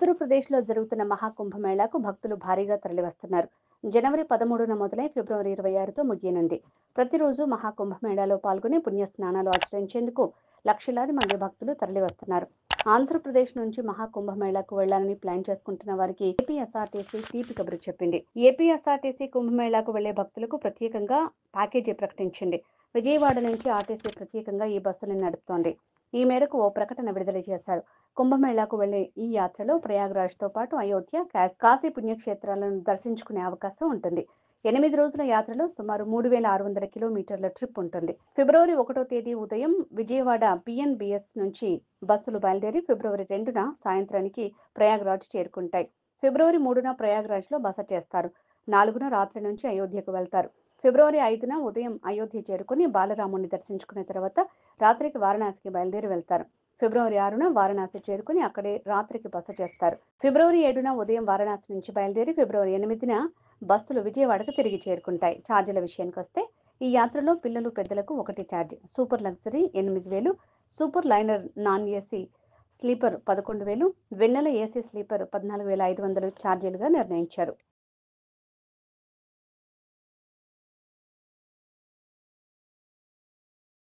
ఆంధ్రప్రదేశ్లో జరుగుతున్న మహాకుంభమేళాకు భక్తులు భారీగా తరలివస్తున్నారు. జనవరి 13న మొదలై ఫిబ్రవరి 26తో ముగియనుంది. ప్రతిరోజు మహాకుంభమేళాలో పాల్గొని పుణ్యస్నానాలు ఆచరించేందుకు లక్షలాది మంది భక్తులు తరలివస్తున్నారు. ఆంధ్రప్రదేశ్ నుంచి మహాకుంభమేళాకు వెళ్లాలని ప్లాన్ చేసుకుంటున్న వారికి ఏపీఎస్ఆర్టీసీ తీపి కబురు చెప్పింది. ఏపీఎస్ఆర్టీసీ కుంభమేళాకు వెళ్లే భక్తులకు ప్రత్యేకంగా ప్యాకేజీ ప్రకటించింది. విజయవాడ నుంచి ఆర్టీసీ ప్రత్యేకంగా ఈ బస్సులను నడుపుతోంది. ఈ మేరకు ఓ ప్రకటన విడుదల చేశారు. కుంభమేళాకు వెళ్లే ఈ యాత్రలో ప్రయాగ్రాజ్తో పాటు అయోధ్య, కాశీ పుణ్యక్షేత్రాలను దర్శించుకునే అవకాశం ఉంటుంది. 8 రోజుల యాత్రలో సుమారు 3600 కిలోమీటర్ల ట్రిప్ ఉంటుంది. ఫిబ్రవరి 1వ తేదీ ఉదయం విజయవాడ పిఎన్బిఎస్ నుంచి బస్సులు బయలుదేరి ఫిబ్రవరి 2న సాయంత్రానికి ప్రయాగ్రాజ్ చేరుకుంటాయి. ఫిబ్రవరి 3న ప్రయాగ్రాజ్లో బస చేస్తారు. 4న రాత్రి నుంచి అయోధ్యకు వెళ్తారు. ఫిబ్రవరి 5న ఉదయం అయోధ్య చేరుకుని బాలరాముని దర్శించుకున్న తర్వాత రాత్రికి వారణాసికి బయలుదేరి వెళ్తారు. ఫిబ్రవరి 6న వారణాసి చేరుకుని అక్కడే రాత్రికి బస చేస్తారు. ఫిబ్రవరి 7న ఉదయం వారణాసి నుంచి బయలుదేరి ఫిబ్రవరి 8న బస్సులు విజయవాడకు తిరిగి చేరుకుంటాయి. ఛార్జీల విషయానికి వస్తే ఈ యాత్రలో పిల్లలు, పెద్దలకు ఒకటి charge. Super luxury 8,000, super liner non AC sleeper 11,000, వెన్నెల ఏసీ స్లీపర్ 14,500 ఛార్జీలుగా నిర్ణయించారు.